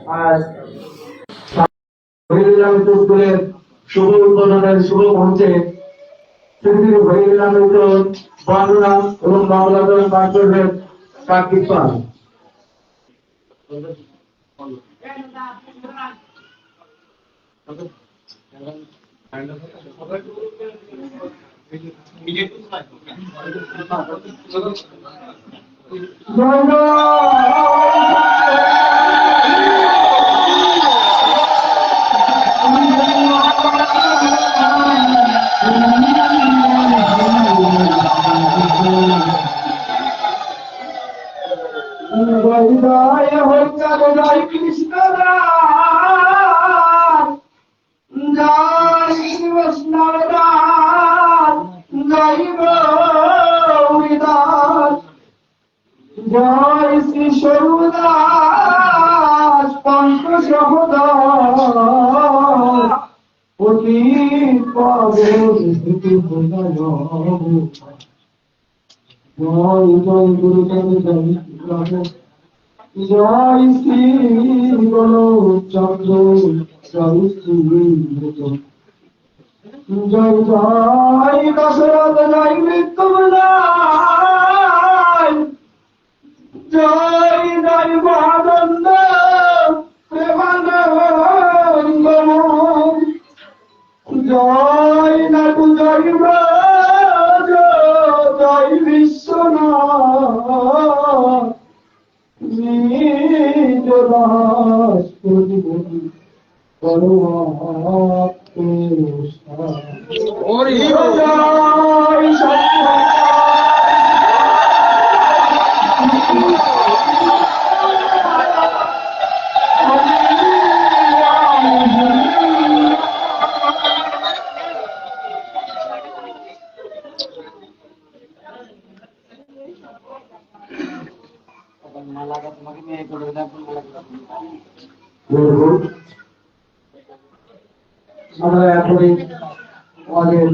আর স্কুলের শুভ উদ্বোধনের শুভ মুহূর্তে বর্ণনা এবং বাংলা পাঠ করবেন কার্তিক পাল। জয় হত্যা জয় কৃষ্ণ জয় বৈষ্ণব জয় গৌরীদাস জয় শ্রী সরুদাস পঞ্চ সহদাস অতি পাবে জয় জয় গুরুদেব জয় জয় শ্রী গণচন্দ্র জয় শ্রী জয় জয় দশরথ জয় মৃত্যুঞ্জয় জয় জয় মহানন্দ প্রেমানন্দ জয় নাটু জয় ব্রজ জয় বিশ্বনাথ দাস প্রতিপতি আমরা এখনই আমাদের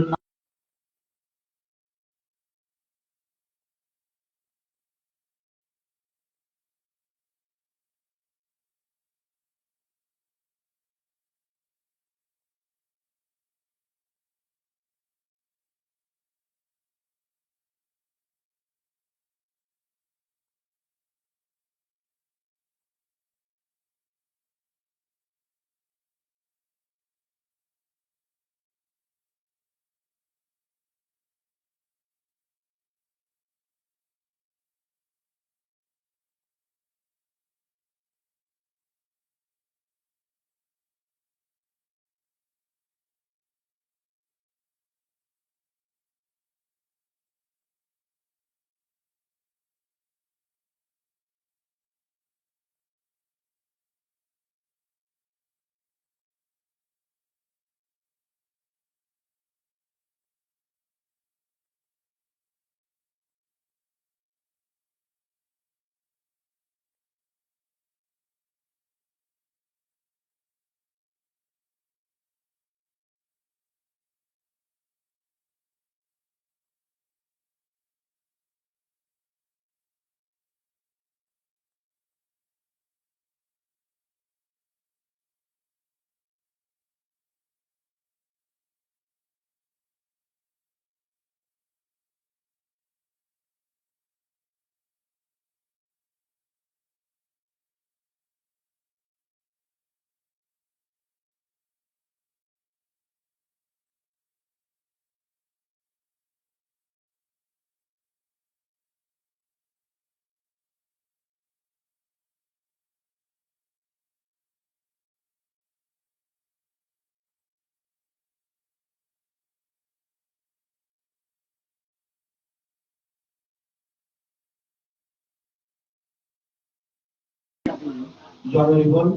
জনজীবন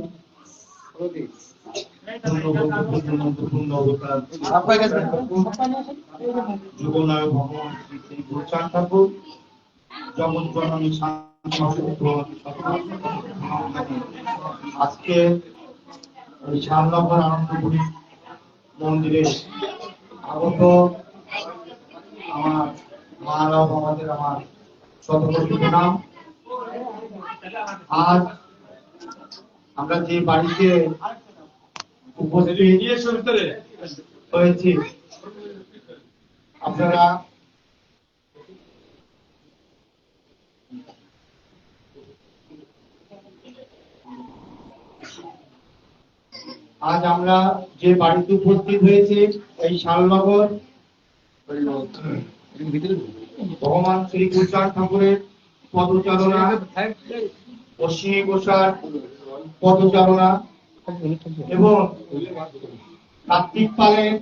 যুবনায়ক ভগবান শ্রী শ্রী গুরুচাঁদ ঠাকুর জগৎ জননী আজকে শ্যামনগর আনন্দপুরী মন্দিরে আগত আমার মারা বাবাদের আমার শতকোটি প্রণাম। আজ আমরা যে বাড়িতে উপস্থিত হয়েছি, আপনারা আজ আমরা যে বাড়িতে উপস্থিত হয়েছে এই শালনগর ভগবান শ্রী গুরুচাঁদ ঠাকুরের পদচারণা, অশ্বিনী ঘোষার পদচারণা এবং কার্তিক পালের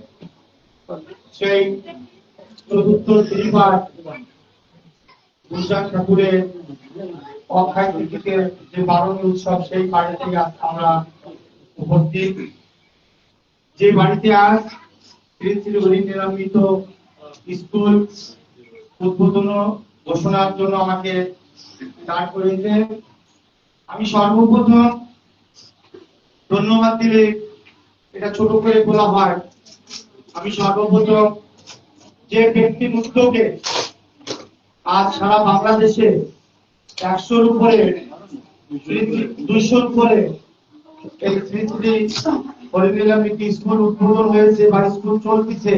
সেই চতুর্থ শ্রীবার গুরুচাঁদ ঠাকুরের অক্ষয় তিথিতে যে বারণী উৎসব, সেই বাড়িতে আমরা উপস্থিত। যে বাড়িতে আজ শ্রী শ্রী হরিনিরামিত স্কুল উদ্বোধন ঘোষণার জন্য আমাকে দাঁড় করেছে, আমি সর্বপ্রথম ধন্যবাদ দিলে এটা ছোট করে বলা হয়। আমি সর্বপ্রথম যে ব্যক্তির উদ্যোগে আজ সারা বাংলাদেশে 100-র উপরে 200-র উপরে এই শ্রী শ্রী হরিনিরামিত স্কুল উদ্বোধন হয়েছে বা স্কুল চলতেছে,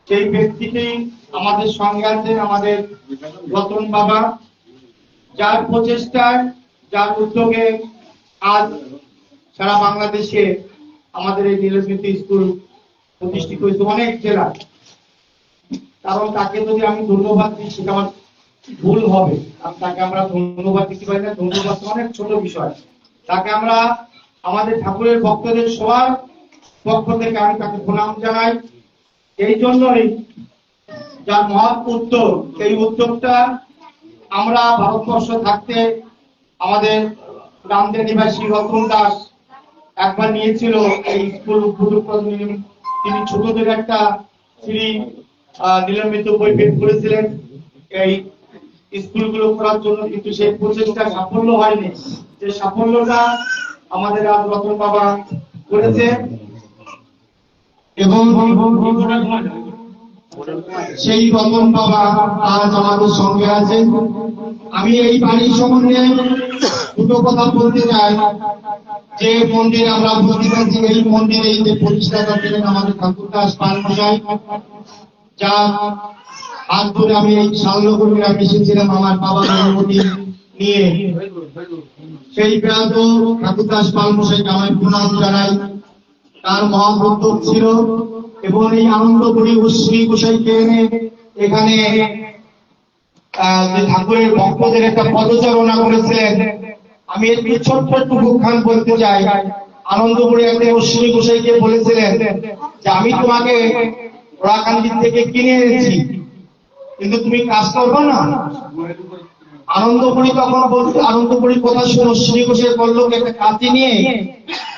সেই ব্যক্তিকেই আমাদের সঙ্গে আছেন আমাদের রতন বাবা, যার প্রচেষ্টায়, যার উদ্যোগে আজ সারা বাংলাদেশে আমাদের এই নিরামিত স্কুল প্রতিষ্ঠিত হয়েছে অনেক জেলায়। কারণ তাকে যদি আমি ধন্যবাদ দিই সেটা আমার ভুল হবে, তাকে আমরা ধন্যবাদ দিতে পারি না। ধন্যবাদ অনেক ছোট বিষয়। তাকে আমরা আমাদের ঠাকুরের ভক্তদের সবার পক্ষ থেকে আমি তাকে প্রণাম জানাই। এই জন্যই যার মহৎ উদ্যোগ, এই উদ্যোগটা আমরা ভারতবর্ষ থাকতে আমাদের রামদের নিবাসী রতন দাস একবার নিয়েছিল এই স্কুল উদ্বোধন। তিনি ছোটদের একটা শ্রী নিরামিত বই বের করেছিলেন এই স্কুলগুলো করার জন্য, কিন্তু সেই প্রচেষ্টা সাফল্য হয়নি। যে সাফল্যটা আমাদের আজ রতন বাবা করেছে এবং সেই রতন বাবা আজ আমাদের সঙ্গে আছেন। আমি এই বাড়ির সম্বন্ধে দুটো কথা বলতে চাই। যে মন্দির আমরা উপস্থিত আছি, এই মন্দিরে এই যে প্রতিষ্ঠাতা ছিলেন আমাদের ঠাকুরদাস পাল মশাই, যা হাত ধরে আমি এই শালনগর গ্রামে এসেছিলাম আমার বাবার অনুমতি নিয়ে। সেই প্রয়াত ঠাকুরদাস পাল মশাইকে আমি প্রণাম জানাই। তার মহৎ উদ্যোগ ছিল এবং এই আনন্দপুরী অশ্বিনী গোসাইকে এনে এখানে যে ঠাকুরের ভক্তদের একটা পদচারণা করেছিলেন। আমি এর ছোট্ট একটু মুখখান বলতে চাই। আনন্দপুরে একটা অশ্বিনী গোসাইকে বলেছিলেন যে আমি তোমাকে ওরাকান্দির থেকে কিনে এনেছি, কিন্তু তুমি কাজ করবে না। আনন্দপুরী তখন বলতে, আনন্দপুরী কথা শুনে অশ্বিনী গোসাই বললো একটা কাঁচি নিয়ে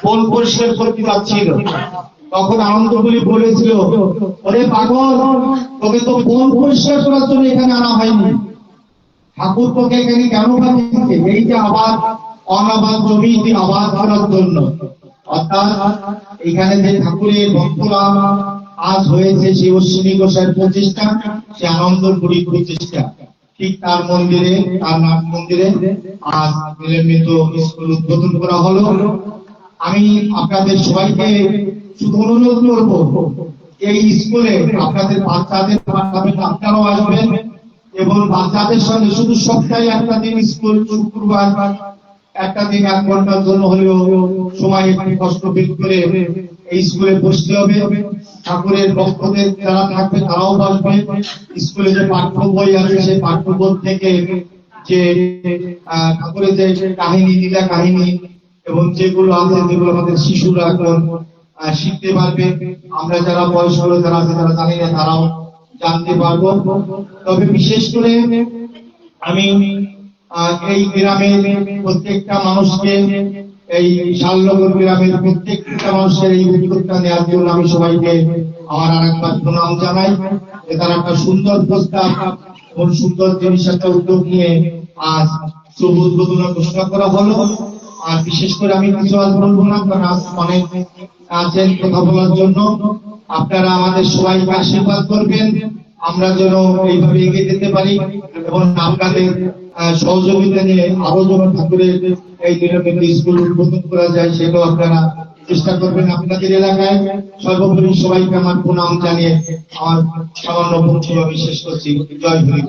বন পরিষ্কার করতে যাচ্ছিল। তখন আনন্দপুরী বলেছিল, ওরে পাগল, তোকে তো বন পরিষ্কার করার জন্য এখানে আনা হয়নি, ঠাকুর তোকে এখানে কেন পাঠিয়েছে? এই যে আবাদ, অনাবাদ জমি আবাদ করার জন্য। অর্থাৎ এখানে যে ঠাকুরের ভক্তরা আজ হয়েছে সেই অশ্বিনী গোসাইয়ের প্রচেষ্টা, সে আনন্দপুরীর প্রচেষ্টা। ঠিক তার মন্দিরে, তার নাট মন্দিরে আজ নিরামিত স্কুল উদ্বোধন করা হলো। আমি আপনাদের সবাইকে শুধু অনুরোধ করবো, এই স্কুলে আপনাদের বাচ্চাদের আপনারাও আসবেন এবং বাচ্চাদের সঙ্গে শুধু সপ্তাহে একটা দিন স্কুল, শুক্রবার একটা দিন 1 ঘন্টার জন্য হলেও সময় কষ্ট বের করে এই স্কুলে বসতে হবে। ঠাকুরের ভক্তদের যারা থাকবে তারাও বসবে। স্কুলে যে পাঠ্য বই আছে সেই পাঠ্য বই থেকে যে ঠাকুরের যে কাহিনী, লীলা কাহিনী এবং যেগুলো আছে, যেগুলো আমাদের শিশুরা এখন শিখতে পারবে, আমরা যারা বয়স হলো যারা আছে যারা জানি না তারাও জানতে পারবো। তবে বিশেষ করে আমি এই গ্রামের প্রত্যেকটা মানুষকে, এই শালনগর গ্রামের প্রত্যেকটা মানুষের এই উদ্যোগটা নেওয়ার জন্য আমি সবাইকে আমার আরেকবার প্রণাম জানাই। তারা একটা সুন্দর প্রস্তাব এবং সুন্দর জিনিস একটা উদ্যোগ নিয়ে আজ শুভ উদ্বোধন ঘোষণা করা হলো। আর বিশেষ করে আমি কিছু আজ বলবো না, কারণ আজ অনেক আছেন কথা বলার জন্য। আপনারা আমাদের সবাইকে আশীর্বাদ করবেন, আমরা যেন এইভাবে এগিয়ে যেতে পারি এবং আপনাদের সহযোগিতা নিয়ে আরো যেন ঠাকুরের এই নিরাপত্তা স্কুল উদ্বোধন করা যায়, সেটাও আপনারা চেষ্টা করবেন আপনাদের এলাকায়। সর্বোপরি সবাইকে আমার প্রণাম জানিয়ে আমার সামান্য বক্তব্য আমি শেষ করছি। জয় হরি।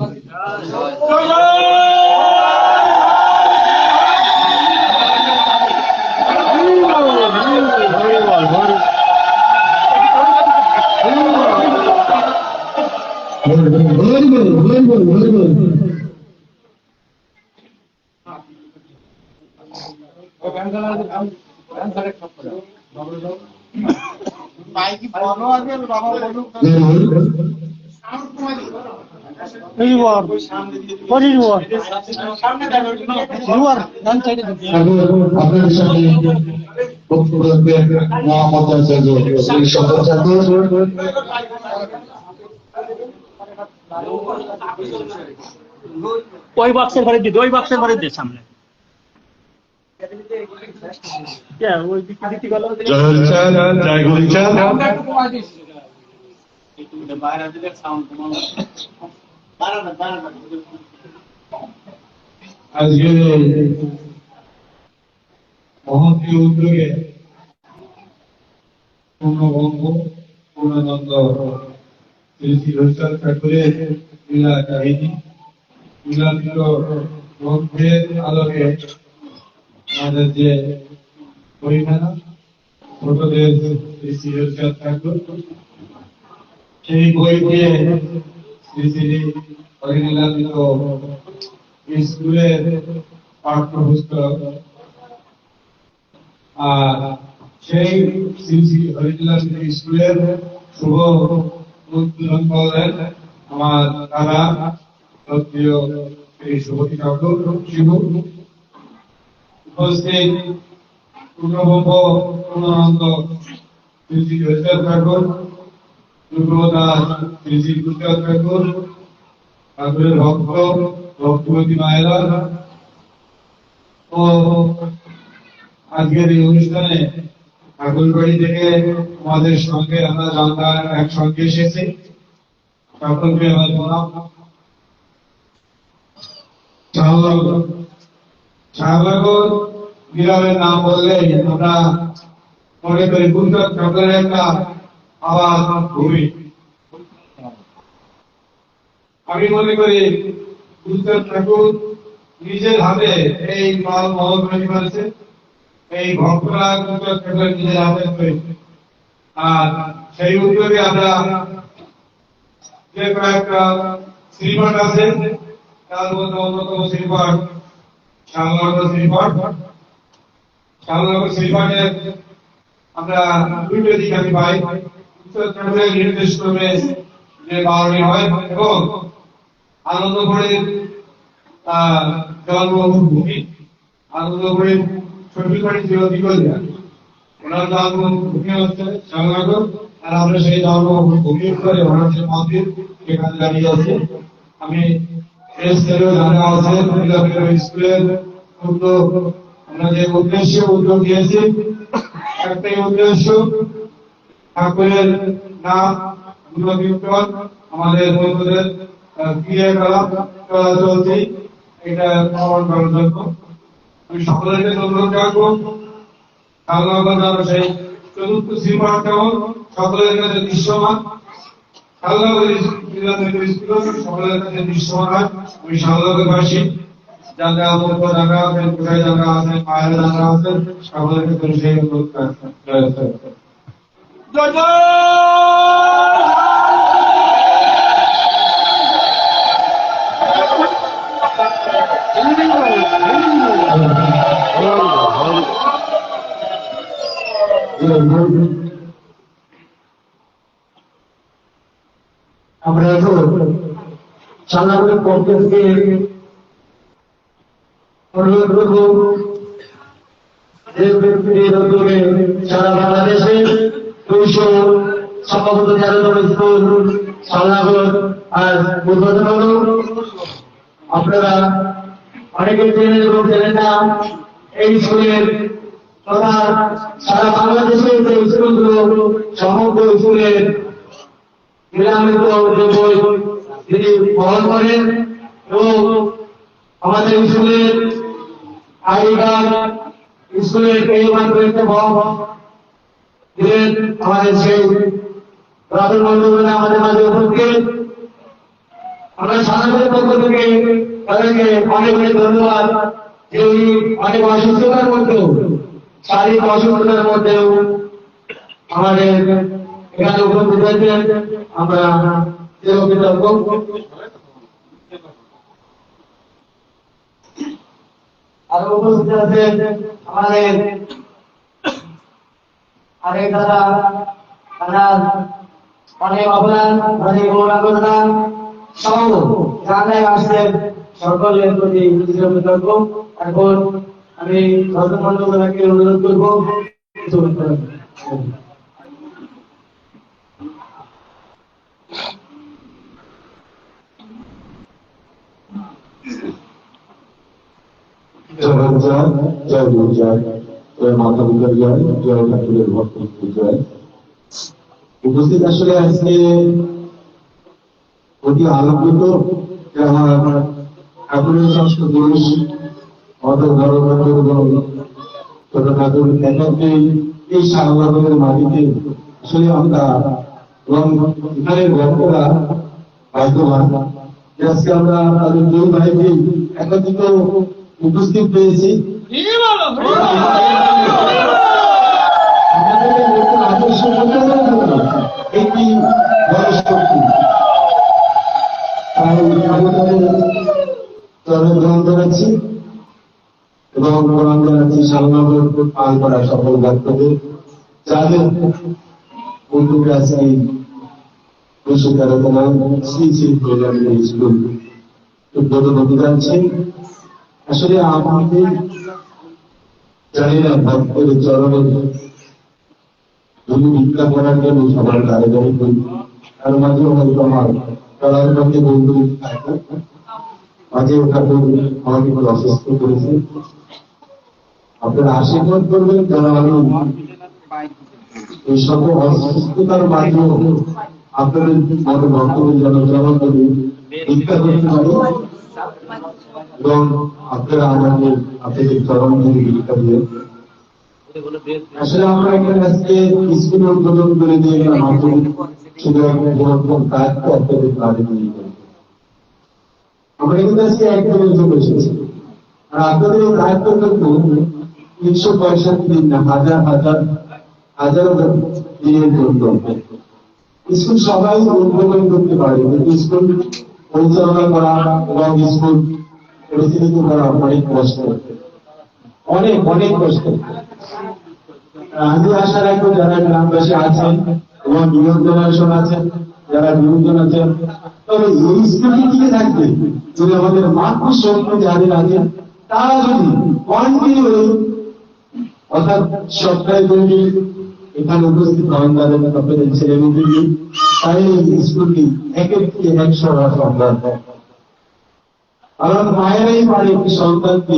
আপনাদের সাথে বক্তব্য রাখবেন মোহাম্মদ আচার্য শ্রী শঙ্করাচার্য। ওই বক্সের ঘরে দিদি, ওই বক্সের ঘরে দিয়ে সামনে আজকে মহতী উদ্যোগে পূর্ণবঙ্গ পূর্ণানন্দ শ্রী শ্রী হরিচাঁদ ঠাকুরের লীলা কাহিনী লীলাতীত গ্রন্থের আলোকে আমাদের যে বইখানা ছোটদের শ্রী শ্রী হরিচাঁদ ঠাকুর, সেই বই দিয়ে শ্রী শ্রী হরিলীলাতীত স্কুলের পাঠ্যপুস্তক আর সেই শ্রী শ্রী হরিলীলাতীত স্কুলের শুভ উদ্বোধন করলেন আমার দাদা প্রিয় শ্রী শুভতী ঠাকুর শিব। উপস্থিত পূর্ণবঙ্গ পূর্ণানন্দ শ্রী শ্রী হরিচাঁদ ঠাকুর, দুর্গদাস শ্রী শ্রী গুরুচাঁদ ঠাকুর, ঠাকুরের ভক্ত ভক্তবতী মায়েরা ও আজকের এই অনুষ্ঠানে ঠাকুর বাড়ি থেকে আমাদের সঙ্গে আমরা জানলা একসঙ্গে এসেছি। সকলকে আমার প্রণাম। শাহবাগর গ্রামের নাম বললে আমরা মনে করি গুরুচাঁদ ঠাকুরের একটা আবাস ভূমি। আমি মনে করি গুরুচাঁদ ঠাকুর নিজের হাতে এই মাল মহল তৈরি করেছে, এই ভক্তরা গুরুচাঁদ ঠাকুরের নিজের হাতে তৈরি। আর সেই উদ্যোগে আমরা যে কয়েকটা শ্রীপাঠ আছে তার মধ্যে অন্যতম শ্রীপাঠ শ্যামনগর শ্রীপাঠ। শ্যামনগর শ্রীপাঠের আমরা দুইটা দিক আমি পাই। গুরুচাঁদ ঠাকুরের নির্দেশ ক্রমে যে বারণী হয় এবং আনন্দপুরের জন্মভূমি আনন্দপুরের শ্বশুরবাড়ি ছিল দিগলিয়া, ওনার জন্মভূমি হচ্ছে শ্যামনগর। আর আমরা সেই জন্মভূমি করে ওনার যে মন্দির সেখানে দাঁড়িয়ে আছে। আমি জানা আছে স্কুলের উদ্যোগ, আমরা যে উদ্দেশ্যে উদ্যোগ দিয়েছি একটাই উদ্দেশ্য, ঠাকুরের নাম গুণকীর্তন আমাদের বন্ধুদের ক্রিয়াকলাপ চলছে, এটা প্রমাণ করার জন্য আমি সকলকে অনুরোধ রাখবো। সেই চতুর্থ শ্রীপাঠ কেমন সকলের কাছে দৃশ্যমান, সকলের কাছে দৃশ্যমান হয়। ওই সাগরবাসী যারা জায়গা আছেন, কোথায় জায়গা আছেন, মায়ের জায়গা আছেন, সকলের কাছে সেই অনুরোধ আমরা সাধারণ পক্ষে অনুরোধ করব সারা বাংলাদেশে 200 সম্ভবত 13 স্কুল সালনাগর আর উদ্বোধন হল। আপনারা অনেকে জেনে এবং জেনে না এই স্কুলের তথা সারা বাংলাদেশের যে স্কুলগুলো সমগ্র স্কুলের নিলামিত যে বই তিনি বহন করেন এবং আমাদের স্কুলের আইডি কার্ড, স্কুলের পেয়ে মাত্র দিলেন আমাদের সেই রাতুল বন্ধুরা আমাদের মাঝে উপস্থিত। আমরা সাধারণের পক্ষ থেকে তাদেরকে অনেক অনেক ধন্যবাদ। যে অনেক অসুস্থতার মধ্যেও, শারীরিক অসুস্থতার মধ্যেও আমাদের এখানে উপস্থিত হয়েছেন। আমরা আরো উপস্থিত আছেন আমাদের আরেক দাদা, তার অনেক অবদান, অনেক অবদান সহ জানায় আসছেন। সকলের প্রতি কৃতজ্ঞ। এখন আমি ধর্মমন্ডলকে অনুরোধ করবো কিছু বলতে। জয় গুরু জয়, জয় মাতা পিতার জয়, জয় ঠাকুরের ভক্ত জয়। উপস্থিত আসলে আজকে অতি আনন্দিত যে আমার ঠাকুরের সংস্কৃত দিবস আমাদের ছোট ঠাকুর একাকে এই সাংবাদিকের মাটিতে আসলে আমরা এবং এখানের ভক্তরা ভাগ্যবান যে আজকে আমরা তাদের দুই ভাইকে একত্রিত উপস্থিত পেয়েছি। একটি বড় শক্তি গ্রহণ করেছি এবং গ্রহণ করেছি সালনগর পান করা সকল ভক্তদের যাদের বন্ধুকে আজকে 213তম শ্রী শ্রী প্রজাপতি স্কুল উদ্বোধন হতে যাচ্ছে। আসলে আমাদের জানি না ভক্তের চরণে ধুলি ভিক্ষা করার জন্য সবার কারিগরি করি, তার মাঝেও হয়তো আমার চলার পথে বন্ধু মাঝে ঠাকুর আমাকে খুব অসুস্থ করেছে। আপনারা আশীর্বাদ করবেন যারা আমি এই সকল অসুস্থতার মাঝেও আপনাদের মতো ভক্তদের যেন চরণ করে ভিক্ষা করতে পারি এবং আপনারা আমাকে আপনাদের চরণ ধরে ভিক্ষা দিয়ে। আসলে আমরা এখানে আজকে স্কুল উদ্বোধন করে দিয়ে গেলাম, শুধু একটা দায়িত্ব আপনাদের কাজে নিয়ে যাবো। আমরা কিন্তু আজকে একদিনের জন্য এসেছি, আর আপনাদের এই দায়িত্ব কিন্তু 365 দিন না, হাজার হাজার হাজারো দিনের জন্য। স্কুল সবাই উদ্বোধন করতে পারে, কিন্তু স্কুল পরিচালনা করা এবং স্কুল পরিচালিত করা অনেক কষ্ট, অনেক অনেক কষ্ট। আমি আশা রাখবো যারা গ্রামবাসী আছেন এবং বিনোদ জেনারেশন আছেন, যারা বিনোদন আছেন, তবে এই স্কুলটি টিকে থাকবে যদি আমাদের মাতৃশক্তি যাদের আছে তারা যদি কন্টিনিউ অর্থাৎ সপ্তাহে যদি এখানে উপস্থিত হন তাদের আপনাদের ছেলে মেয়েদের, তাই এই স্কুলটি 1-100 হওয়া সম্ভব। কারণ মায়েরাই পারে একটি সন্তানকে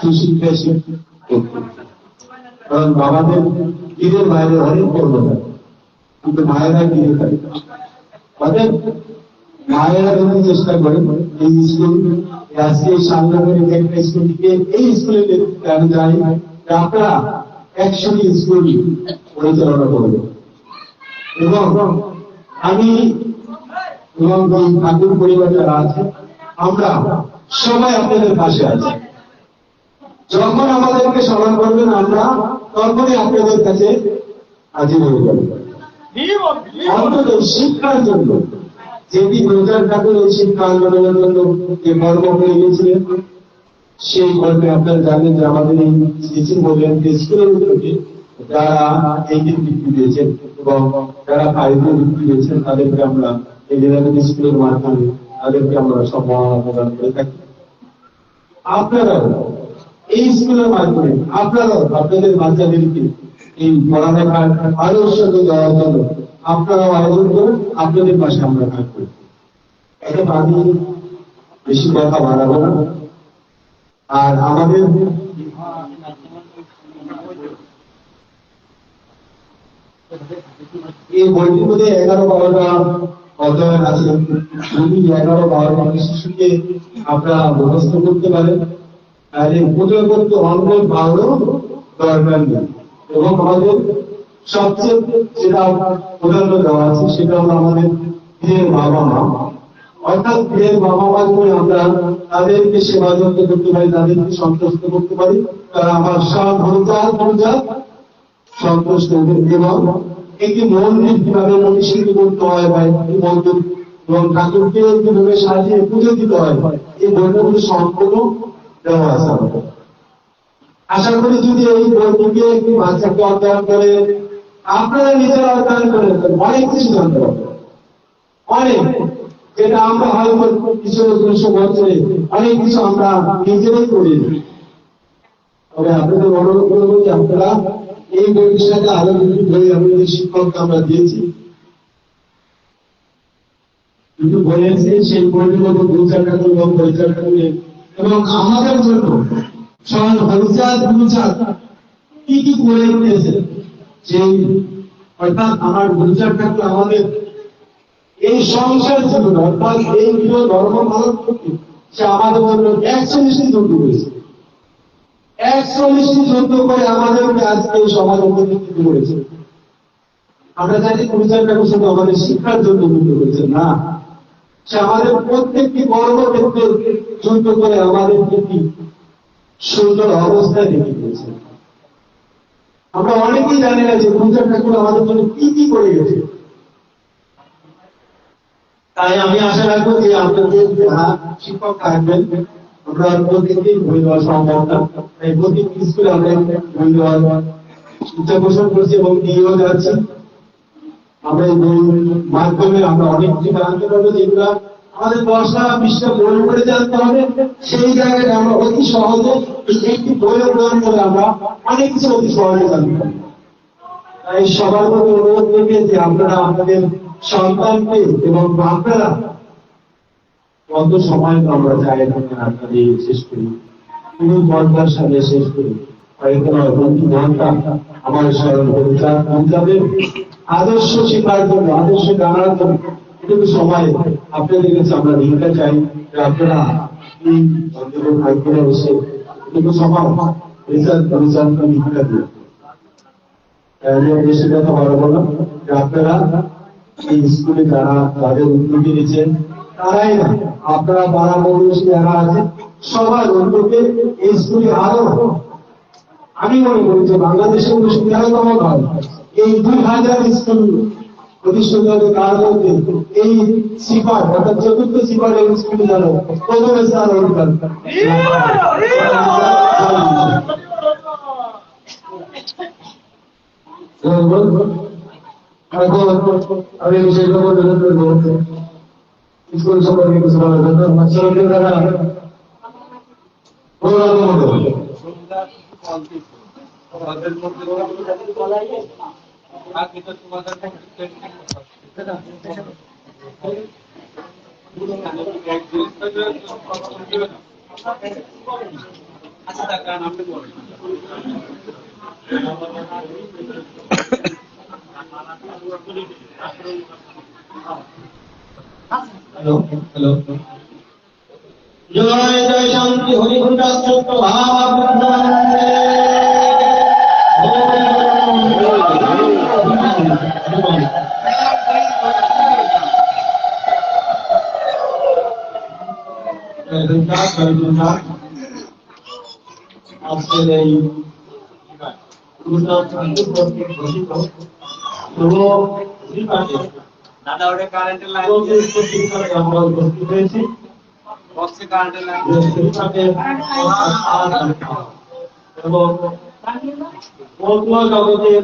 সুশিক্ষা করতে, কারণ বাবাদের ঈদের বাইরে অনেক করবো না, কিন্তু মায়েরা গিয়ে থাকে। অনেক মায়েরা যদি চেষ্টা করে এই স্কুল আজকে সামনের একটা স্কুলটিকে এই স্কুলে আমি জানি আপনারা 100টি স্কুল পরিচালনা করবে এবং আমি এবং ঠাকুর পরিবার যারা আছে আমরা সবাই আপনাদের পাশে আছি। যখন আমাদেরকে স্মরণ করবেন আমরা তখনই আপনাদের কাছে হাজির হয়ে যাব। অন্তত শিক্ষার জন্য যেটি রোজার ঠাকুর এই শিক্ষা আন্দোলনের জন্য যে কর্ম হয়ে গিয়েছিলেন, সেই কর্মে আপনারা জানেন যে আমাদের এই সিসি বললেন স্কুলের উদ্যোগে যারা এইটির বৃত্তি দিয়েছেন এবং যারা ফাইভে বৃত্তি দিয়েছেন তাদেরকে আমরা এই জেনারেল স্কুলের মাধ্যমে তাদেরকে আমরা সম্মান প্রদান করে থাকি। আপনারাও এই স্কুলের মাধ্যমে আপনারাও আপনাদের বাচ্চাদেরকে এই পড়ালেখার আরো উৎসাহ দেওয়ার জন্য আপনারাও আয়োজন করুন, আপনাদের পাশে আমরা থাকবো। এখন আমি বেশি কথা বাড়াবো না। আর আমাদের এই বইটির মধ্যে 11-12টা অধ্যয়ন আছে, যদি 11-12 শিশুকে আমরা মুখস্থ করতে পারেন তাহলে উপযোগ করতে অন্য ভালো দরকার নেই। এবং আমাদের সবচেয়ে যেটা প্রাধান্য দেওয়া আছে সেটা হলো আমাদের প্রিয়ের বাবা মা, অর্থাৎ প্রিয়ের বাবা মা যদি আমরা তাদেরকে সেবা যত্ন করতে পারি, তাদেরকে সন্তুষ্ট করতে পারি, তারা আমার সব ভরজা সন্তুষ্ট হবে। এবং একটি মন্দির কিভাবে প্রতিষ্ঠিত করতে হয় বা একটি মন্দির এবং ঠাকুরকে কিভাবে সাজিয়ে পুজো দিতে হয়, এই বইগুলো সম্পূর্ণ দেওয়া আছে আমাদের। আশা করি যদি এই বইটিকে একটি বাচ্চাকে অধ্যয়ন করে, আপনারা নিজেরা অধ্যয়ন করে অনেক কিছু জানতে পারবেন, অনেক, যেটা আমরা হয়তো কিছু 200 বছরে অনেক কিছু আমরা নিজেরাই করি। তবে আপনাদের অনুরোধ করবো যে আপনারা এই বইটির সাথে আরো কিছু বই আমাদের শিক্ষককে আমরা দিয়েছি, কিন্তু বলেছি সেই বইটির মধ্যে 2-4টা এবং পরিচর্যা করে এবং আমাদের জন্য স্বয়ং হরিচাঁদ গুরুচাঁদ কি কি করে দিয়েছে, সেই অর্থাৎ আমার গুরুচাঁদ ঠাকুর আমাদের এই সংসার জীবন অর্থাৎ এই প্রিয় ধর্ম পালন করতে সে আমাদের জন্য 140টি যুদ্ধ করেছে, 140টি যুদ্ধ করে আমাদেরকে আজকে এই সমাজে প্রতিষ্ঠিত করেছে। আমরা জানি গুরুচাঁদ ঠাকুর শুধু আমাদের শিক্ষার জন্য যুদ্ধ করেছে না, সে আমাদের প্রত্যেকটি কর্মক্ষেত্রে যুদ্ধ করে আমাদের একটি সুন্দর অবস্থায় রেখে দিয়েছে। আমরা অনেকেই জানি না যে গুরুচাঁদ ঠাকুর আমাদের জন্য কি কি করে গেছে। তাই আমি আশা রাখবো যে আপনাদের যারা শিক্ষক থাকবেন, আমরা প্রত্যেকেই বই দেওয়া সম্ভব না, তাই প্রত্যেক স্কুলে আমরা বই দেওয়ার ইচ্ছা পোষণ করছি এবং দিয়েও যাচ্ছি। আমরা এই বই মাধ্যমে আমরা অনেক কিছু জানতে পারবো, যেগুলো আমাদের 10টা-20টা বই করে জানতে হবে, সেই জায়গায় আমরা অতি সহজে একটি বই গ্রহণ করে আমরা অনেক কিছু অতি সহজে জানতে পারি। তাই সবার প্রতি অনুরোধ করবে যে আপনারা আপনাদের সন্তানকে এবং আপনারা কত সময় তো আমরা চাই আপনাদের শেষ করি, পুরো 10টার সাথে শেষ করি, হয়তো 2 ঘন্টা আমার স্মরণ পৌঁছাবে আদর্শ শেখার জন্য, আদর্শ জানার জন্য এটুকু সময় আপনাদের কাছে আমরা নিতে চাই যে আপনারা এই ভাগ্যে বসে এটুকু সময় পরিচালনা নিতে দিন। বেশি কথা বলবো না, যে আপনারা এই স্কুলে যারা তাদের উদ্যোগে নিয়েছেন তারাই না, আপনারা পাড়া পড়োশি যারা আছে সবার উদ্যোগে এই স্কুলে আরো, আমি মনে করি যে বাংলাদেশের 13তম হয় এই 2000 স্কুল প্রতিষ্ঠিত হবে, তার মধ্যে এই সিপার অর্থাৎ 4র্থ সিপার এই স্কুলে যেন প্রথম স্থান অধিকার। এখন আমি বিষয়টা বলতে স্কুল সম্পর্কে কিছু বলার জন্য মাস্টারদের দ্বারা হ্যালো হ্যালো জয় জয় শান্তি হরিঘণ্টা সত্য ভাব আজকের এই দাদা ওটা কারেন্টের লাইন আমরা উপস্থিত হয়েছি বক্সে কারেন্টের লাইন এবং বর্তমান জগতের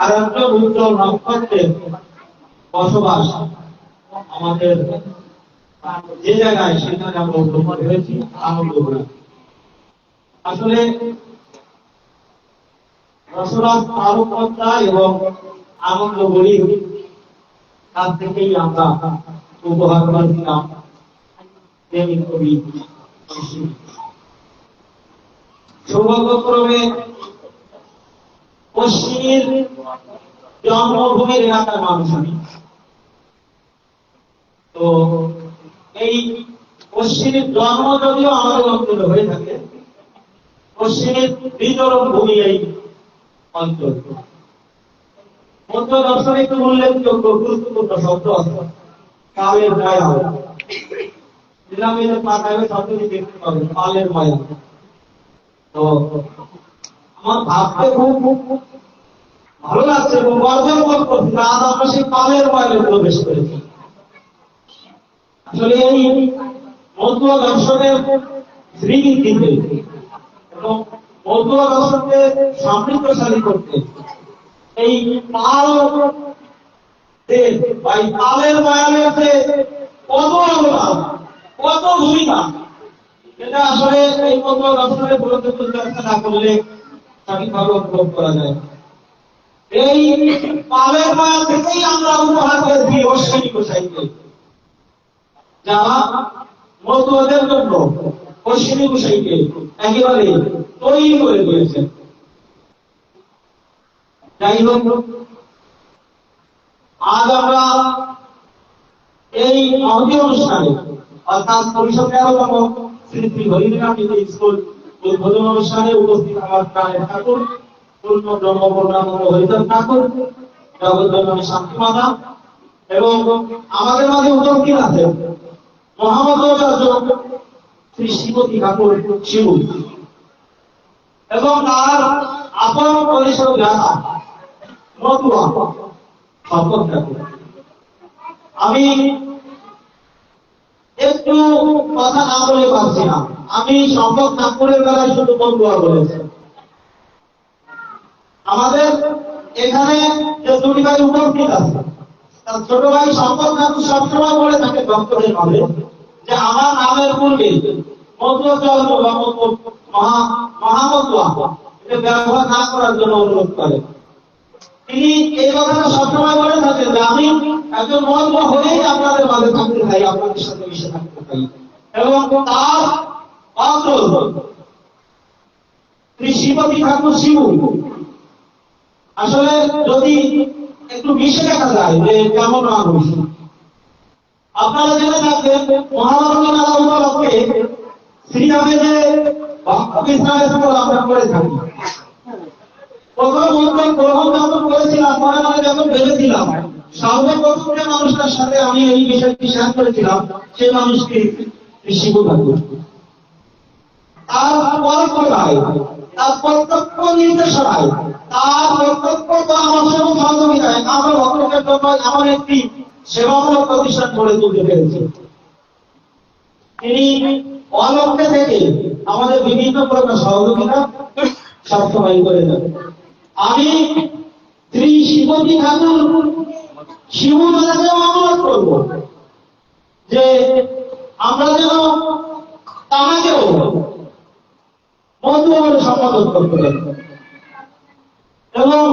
আরাধ্য উজ্জ্বল নক্ষত্রের বসবাস আমাদের যে জায়গায় সেখানে আমরা উপস্থিত হয়েছি আনন্দ করি। আসলে রসরাজ তারকতা এবং আনন্দ বলি তার থেকেই আমরা উপহার করেছিলাম প্রেমিক কবি। সৌভাগ্যক্রমে পশ্চিমের জন্মভূমির এলাকার মানুষ আমি, তো এই পশ্চিমের জন্ম যদিও আমাদের অঞ্চলে হয়ে থাকে, পশ্চিমের বিতরণ ভূমি এই অঞ্চল। মধ্য দর্শনে একটু উল্লেখযোগ্য গুরুত্বপূর্ণ শব্দ আছে, কালের মায়া। নিলামের পাতায় শব্দটি দেখতে পাবেন, কালের মায়া। তো আমার ভাবতে খুব ভালো লাগছে এবং গর্ব বোধ করছি, আজ আমরা সেই কালের মায়ায় প্রবেশ করেছি। আসলে এই মধ্য দর্শনের স্মৃতিতে এবং মধ্য দর্শনকে সমৃদ্ধশালী করতে এই কাল কালের মায়ামের যে কত অবদান, কত ভূমিকা, এটা আসলে এই মধ্য দর্শনের গুরুত্বপূর্ণ ব্যাখ্যা না করলে সঠিকভাবে উপভোগ করা যায়। এই কালের মায়া থেকেই আমরা উপহার করেছি অশ্বিনী গোসাইকে, যারা মতুয়াদের জন্য অশ্বিনী গোসাইকে একেবারে তৈরি করে দিয়েছেন। যাই হোক, আজ আমরা এই মহতী অনুষ্ঠানে অর্থাৎ 13তম শ্রী শ্রী হরিনাথ স্কুল উদ্বোধন অনুষ্ঠানে উপস্থিত আমার প্রাণের ঠাকুর পূর্ণ ব্রহ্মপূর্ণানন্দ হরিদাস ঠাকুর, জগৎজননী শান্তি মাতা এবং আমাদের মাঝে উপস্থিত আছে মহামতাচার্য শ্রী শ্রীমতী ঠাকুর শিবু এবং তার আপন পরিষদ যারা মতুয়া সম্পদ ঠাকুর। আমি একটু কথা না বলে পারছি না, আমি সম্পদ ঠাকুরের বেলায় শুধু মতুয়া বলেছি। আমাদের এখানে যে দুটি ভাই উপস্থিত আছে, তার ছোট ভাই সম্পদ ঠাকুর সবসময় বলে থাকে ভক্তদের মাঝে যে আমার নামের পূর্বে মতুয়াচার্য বা মহামতুয়া এটা ব্যবহার না করার জন্য অনুরোধ করে। তিনি এই কথাটা সবসময় বলে থাকেন যে আমি একজন মতুয়া হয়েই আপনাদের মাঝে থাকতে চাই, আপনাদের সাথে মিশে থাকতে চাই। এবং তার পাত্র শ্রী শ্রীমতী ঠাকুর শিবু আসলে যদি একটু মিশে দেখা যায় যে কেমন মানুষ। আপনারা জেনে থাকবেন মহাভারত মেলা উপলক্ষে শ্রীরামে যে বিশ্রামের আমরা করে থাকি। প্রথম উদ্যোগ গ্রহণ যখন করেছিলাম, মনে মনে যখন ভেবেছিলাম, সর্বপ্রথম যে মানুষটার সাথে আমি এই বিষয়টি শেয়ার করেছিলাম সেই মানুষটি শিবু ঠাকুর। তার পরম্পরায়, তার প্রত্যক্ষ নির্দেশনায়, তার প্রত্যক্ষ পরামর্শ এবং সহযোগিতায় আমরা ভক্তদের জন্য এমন একটি সেবামূলক প্রতিষ্ঠান গড়ে তুলতে পেরেছি। তিনি অলক্ষ্যে থেকে আমাদের বিভিন্ন প্রকার সহযোগিতা সবসময় করে যাবে। আমি শ্রী শ্রীমতী ঠাকুর শিবু দাদাকে অনুরোধ করব যে আমরা যেন তাহাকেও মন্ত্রী সম্পাদন করতে পারি এবং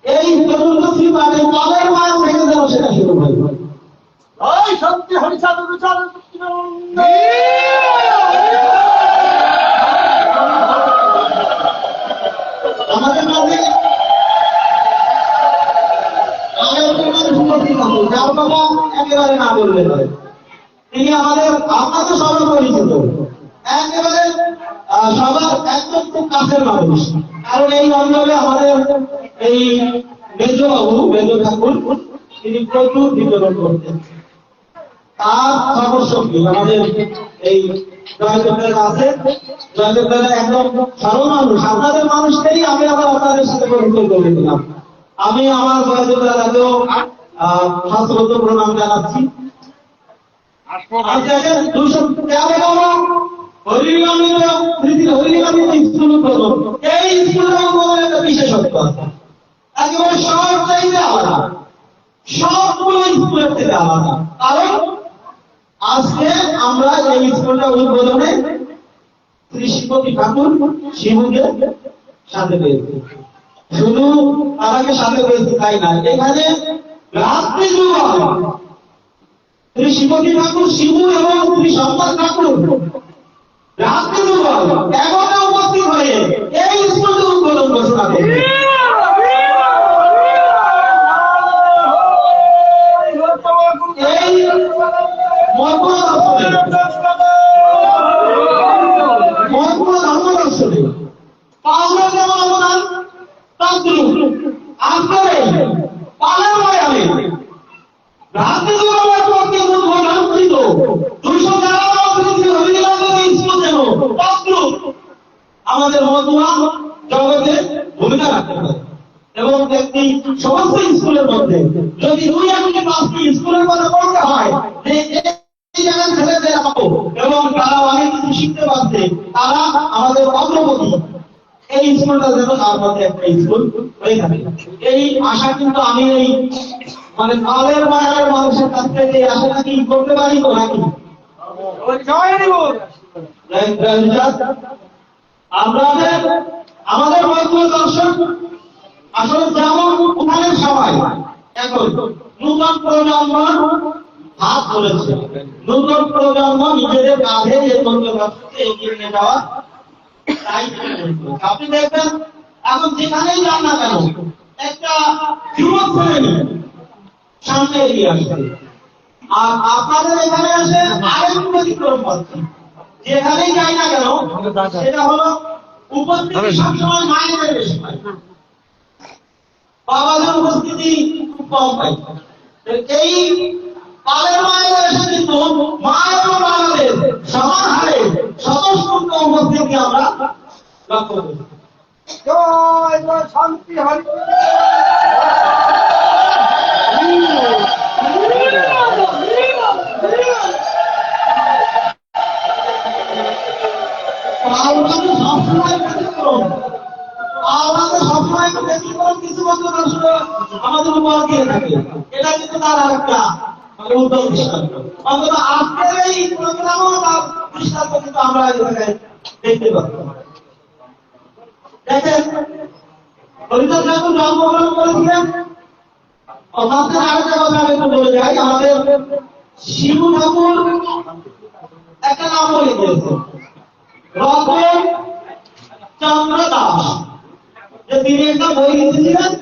এই চতুর্দশী মানে কালের মায়ের থেকে যেন সেটা শুরু হয়। সত্যি হরিচাঁদ আমাদের মাঝে যার কথা একেবারে না বললে হয়, তিনি আমাদের আপনাদের সবার পরিচিত, একেবারে সবার একদম খুব কাছের মানুষ। কারণ এই অঞ্চলে আমাদের এই মেজবাবু মেজ ঠাকুর তিনি প্রচুর বিতরণ করতেন। তার সর্বশক্তি আমাদের এই জয়দেবের আছে, জয়দেবের একদম সরল মানুষ, আপনাদের মানুষকেই আমি আবার আপনাদের সাথে পরিচয় করে দিলাম। আমি আমার জয়দেবের আগেও শাস্ত্রত প্রণাম জানাচ্ছি। এই স্কুলের একটা বিশেষত্ব আছে, একেবারে সব চাইতে আলাদা, সবগুলো স্কুলের থেকে আলাদা। কারণ আজকে আমরা এই স্কুলটা উদ্বোধনে শ্রী শ্রীমতী ঠাকুর শিবুকে সাথে পেয়েছি। শুধু তারাকে সাথে পেয়েছি তাই না, এখানে রাত্রি যুগল শ্রী শ্রীমতী ঠাকুর শিবু এবং শ্রী সম্পদ ঠাকুর রাত্রি যুগল এমন উপস্থিত হয়ে এই স্কুলকে উদ্বোধন ঘোষণা করবে। এই আমরা যেমন অবদান তদ্রূপ আসলে পালের ময়দানে রাজনীতি করার পক্ষে ঘোষিত 211 স্কুল যেন তদ্রূপ আমাদের মতুয়া জগতে ভূমিকা রাখতে পারে এবং একটি সমস্ত স্কুলের মধ্যে যদি 2-5টি স্কুলের কথা বলতে হয় যে এই জায়গার ছেলেদের পাবো এবং তারা অনেক কিছু শিখতে পারছে, তারা আমাদের অগ্রগতি এই স্কুলটা যেন তার মধ্যে একটা স্কুল হয়ে থাকে। এই আশা কিন্তু আমি এই মানে কালের বাজারের মানুষের কাছ থেকে এই আশাটা কি করতে পারি তো নাকি আমাদের বর্তমান দর্শক আসলে যেমন উঠানের সবাই এখন নূতন প্রজন্ম হাত ধরেছে, নূতন প্রজন্ম নিজেদের কাঁধে যে তন্ত্রকে এগিয়ে নিয়ে যাওয়া আপনি দেখবেন এখন যেখানেই যান না কেন একটা যুবক শ্রেণী সামনে এগিয়ে আসছে। আর আপনাদের এখানে আসে আরেকটু ব্যতিক্রম পাচ্ছি, যেখানেই যাই না কেন সেটা হলো উপস্থিতি সবসময় মায়েদের বেশি পাই, বাবাদের উপস্থিতি খুব কম পাই। এই পালের মায়ের এসে কিন্তু মা এবং বাবাদের সমান হারে স্বতঃস্ফূর্ত উপস্থিতি আমরা লক্ষ্য করি। জয় জয় শান্তি হরি সবসময় ব্যতিক্রম, সবসময় ব্যতিক্রম কিছু বছর আসলে আমাদের উপর দিয়ে থাকে, এটা কিন্তু তার একটা উদ্যোগ হিসাবে অন্তত আজকের এই প্রোগ্রামও তার দৃষ্টান্ত কিন্তু আমরা এখানে দেখতে পাচ্ছি। দেখেন হরিদাস ঠাকুর জন্মগ্রহণ করেছিলেন, অর্থাৎ আরেকটা কথা আমি একটু বলে যাই, আমাদের শিবু ঠাকুর একটা নাম বলে দিয়েছে রতন চন্দ্র দাস, যে তিনি একটা বই লিখেছিলেন।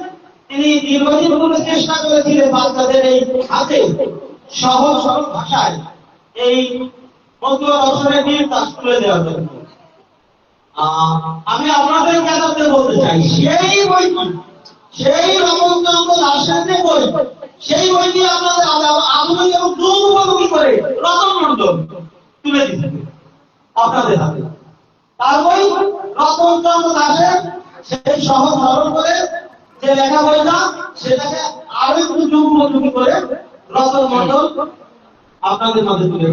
তিনি দীর্ঘদিন ধরে চেষ্টা করেছিলেন বাচ্চাদের এই হাতে সহজ সরল ভাষায় এই মতুয়া দর্শনের নির্দেশ তুলে দেওয়ার জন্য। আমি আপনাদের কাছে বলতে চাই সেই বইটি, সেই রতনচন্দ্র দাসের যে বই, সেই বইটি আপনাদের আধুনিক এবং দুর্গমুখী করে রতন মন্ডল তুলে দিতে আপনাদের হাতে। তার বই রতনচন্দ্র দাসের সেই সহজ সরল করে যে লেখা বইটা, সেটাকে আরো একটু যুগ্মযুগী করে রতন মন্ডল আপনাদের মাঝে তুলে